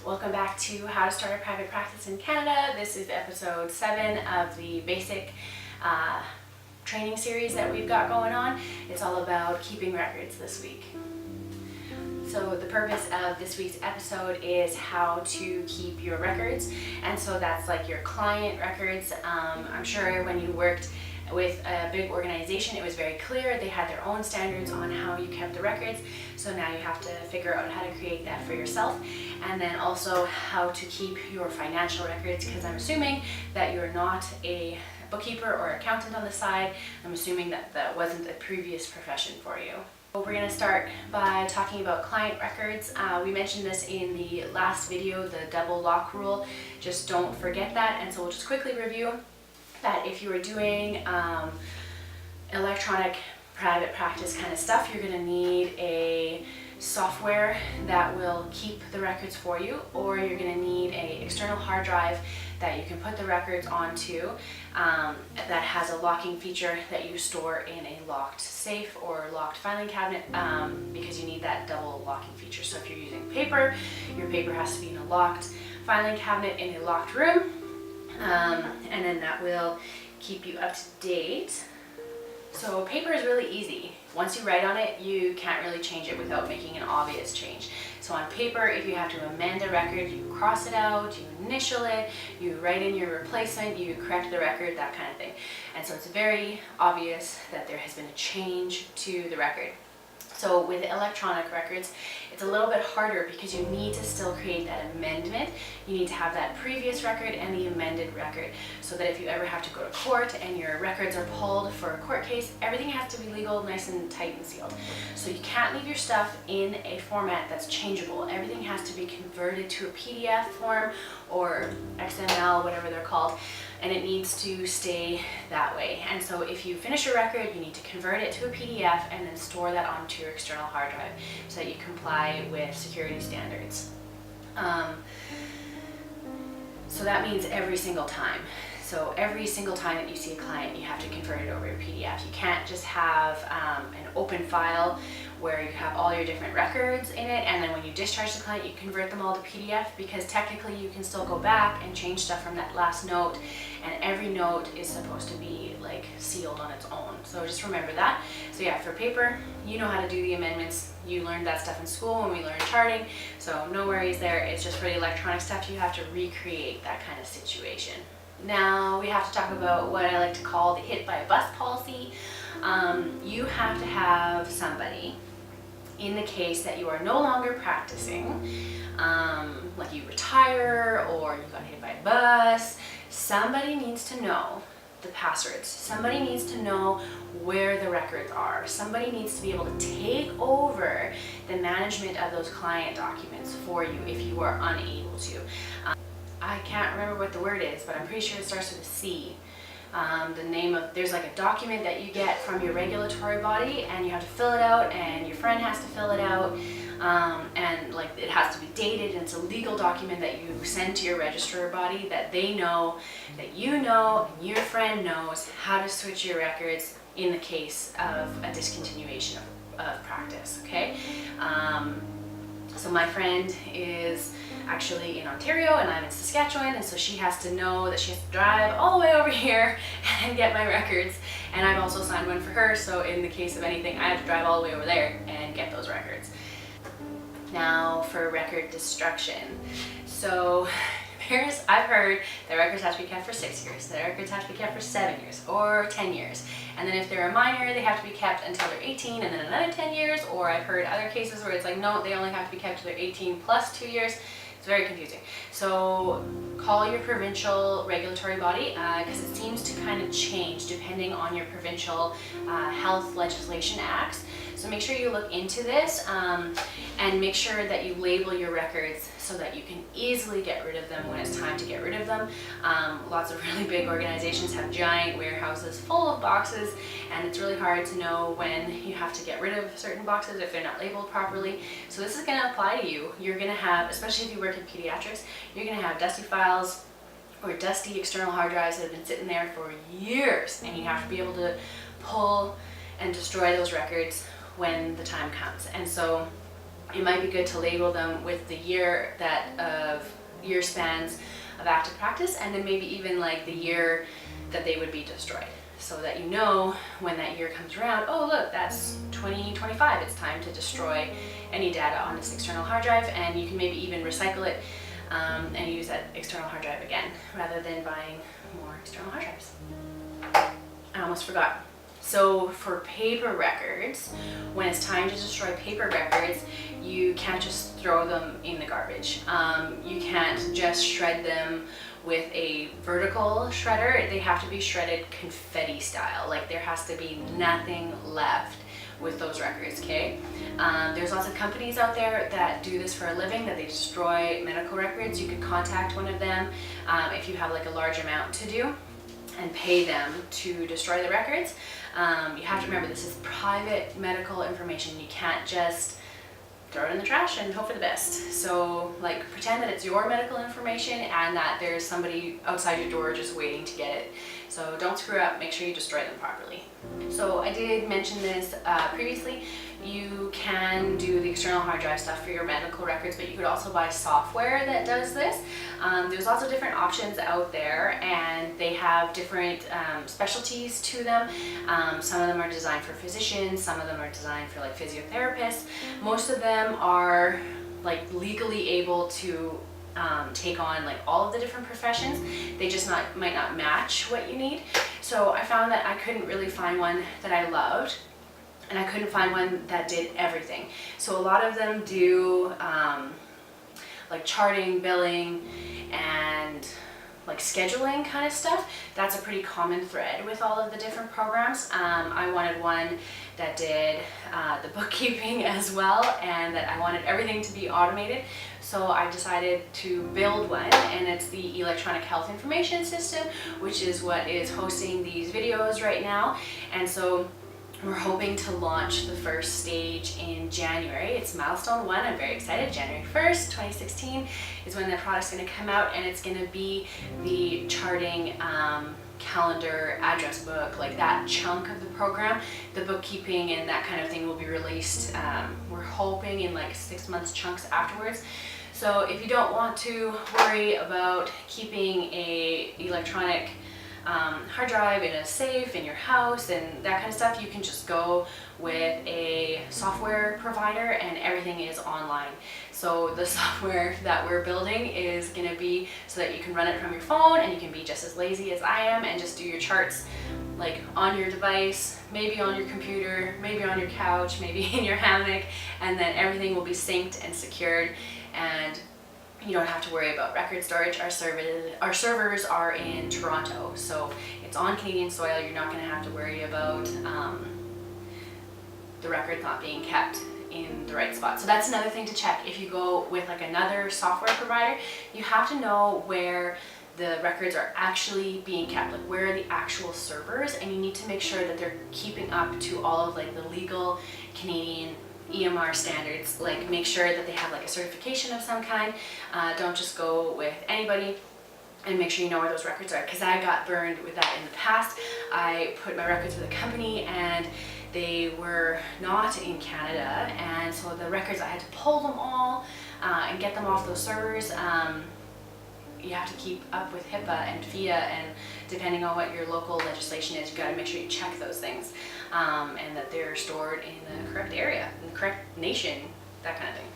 Welcome back to How to Start a Private Practice in Canada. This is episode 7 of the basic training series that we've got going on. It's all about keeping records this week. So the purpose of this week's episode is how to keep your records, and so that's like your client records. I'm sure when you worked with a big organization, it was very clear they had their own standards on how you kept the records. So now you have to figure out how to create that for yourself, and then also how to keep your financial records, because I'm assuming that you're not a bookkeeper or accountant on the side. I'm assuming that that wasn't a previous profession for you. We're going to start by talking about client records. We mentioned this in the last video, the double lock rule. Just don't forget that, and so we'll just quickly review that if you are doing electronic private practice kind of stuff, you're going to need a software that will keep the records for you, or you're going to need an external hard drive that you can put the records onto that has a locking feature that you store in a locked safe or locked filing cabinet, because you need that double locking feature. So if you're using paper, your paper has to be in a locked filing cabinet in a locked room, and then that will keep you up to date. So paper is really easy. Once you write on it, you can't really change it without making an obvious change. So on paper, if you have to amend a record, you cross it out, you initial it, you write in your replacement, you correct the record, that kind of thing. And so it's very obvious that there has been a change to the record. So with electronic records, it's a little bit harder because you need to still create that amendment. You need to have that previous record and the amended record, so that if you ever have to go to court and your records are pulled for a court case, everything has to be legal, nice and tight and sealed. So you can't leave your stuff in a format that's changeable. Everything has to be converted to a PDF form or XML, whatever they're called, and it needs to stay that way. And so if you finish a record, you need to convert it to a PDF and then store that onto your external hard drive so that you comply with security standards. So that means every single time. So every single time that you see a client, you have to convert it over to PDF. You can't just have an open file where you have all your different records in it, and then when you discharge the client, you convert them all to PDF, because technically you can still go back and change stuff from that last note, and every note is supposed to be like sealed on its own. So just remember that. So yeah, for paper, you know how to do the amendments. You learned that stuff in school when we learned charting, so no worries there. It's just for the electronic stuff, you have to recreate that kind of situation. Now we have to talk about what I like to call the hit by a bus policy. You have to have somebody, in the case that you are no longer practicing, like you retire or you got hit by a bus, somebody needs to know the passwords. Somebody needs to know where the records are. Somebody needs to be able to take over the management of those client documents for you if you are unable to. I can't remember what the word is, but I'm pretty sure it starts with a C. The name of, there's like a document that you get from your regulatory body, and you have to fill it out, and your friend has to fill it out, and like it has to be dated, and it's a legal document that you send to your registrar body that they know, that you know, and your friend knows how to switch your records in the case of a discontinuation of practice, okay? So my friend is actually in Ontario and I'm in Saskatchewan, and so she has to know that she has to drive all the way over here and get my records, and I've also signed one for her, so in the case of anything I have to drive all the way over there and get those records. Now for record destruction. So I've heard that records have to be kept for 6 years, that records have to be kept for 7 years or 10 years. And then if they're a minor, they have to be kept until they're 18 and then another 10 years. Or I've heard other cases where it's like, no, they only have to be kept till they're 18 plus 2 years. It's very confusing. So call your provincial regulatory body, because it seems to kind of change depending on your provincial health legislation acts. So make sure you look into this, and make sure that you label your records so that you can easily get rid of them when it's time to get rid of them. Lots of really big organizations have giant warehouses full of boxes, and it's really hard to know when you have to get rid of certain boxes if they're not labeled properly. So this is going to apply to you. You're going to have, especially if you work in pediatrics, you're going to have dusty files or dusty external hard drives that have been sitting there for years, and you have to be able to pull and destroy those records when the time comes. And so it might be good to label them with the year spans of active practice, and then maybe even like the year that they would be destroyed, so that you know when that year comes around, oh look, that's 2025, it's time to destroy any data on this external hard drive, and you can maybe even recycle it and use that external hard drive again, rather than buying more external hard drives. I almost forgot. So for paper records, when it's time to destroy paper records, you can't just throw them in the garbage. You can't just shred them with a vertical shredder. They have to be shredded confetti style. Like there has to be nothing left with those records, okay? There's lots of companies out there that do this for a living, that they destroy medical records. You could contact one of them if you have like a large amount to do, and pay them to destroy the records. You have to remember, this is private medical information. You can't just throw it in the trash and hope for the best. So like pretend that it's your medical information and that there's somebody outside your door just waiting to get it. So don't screw up, make sure you destroy them properly. So I did mention this previously. You can do the external hard drive stuff for your medical records, but you could also buy software that does this. There's lots of different options out there, and they have different specialties to them. Some of them are designed for physicians, some of them are designed for like physiotherapists. Most of them are like legally able to take on like all of the different professions. They just might not match what you need. So I found that I couldn't really find one that I loved, and I couldn't find one that did everything. So a lot of them do like charting, billing, and like scheduling kind of stuff. That's a pretty common thread with all of the different programs. I wanted one that did the bookkeeping as well, and that I wanted everything to be automated. So I decided to build one, and it's the Electronic Health Information System, which is what is hosting these videos right now. And so we're hoping to launch the first stage in January. It's milestone 1. I'm very excited. January 1st, 2016 is when the product's going to come out, and it's going to be the charting, calendar, address book, like that chunk of the program. The bookkeeping and that kind of thing will be released, we're hoping, in like 6 months chunks afterwards. So if you don't want to worry about keeping a electronic hard drive in a safe in your house and that kind of stuff, you can just go with a software provider, and everything is online. So the software that we're building is going to be so that you can run it from your phone, and you can be just as lazy as I am and just do your charts like on your device, maybe on your computer, maybe on your couch, maybe in your hammock, and then everything will be synced and secured, and you don't have to worry about record storage. Our servers are in Toronto, so it's on Canadian soil. You're not going to have to worry about the records not being kept in the right spot. So that's another thing to check. If you go with like another software provider, you have to know where the records are actually being kept, like where are the actual servers, and you need to make sure that they're keeping up to all of like the legal Canadian EMR standards. Like make sure that they have like a certification of some kind. Don't just go with anybody, and make sure you know where those records are, because I got burned with that in the past. I put my records with a company and they were not in Canada, and so the records, I had to pull them all and get them off those servers. You have to keep up with HIPAA and FIA, and depending on what your local legislation is, you got to make sure you check those things, and that they're stored in the correct area, in the correct nation, that kind of thing.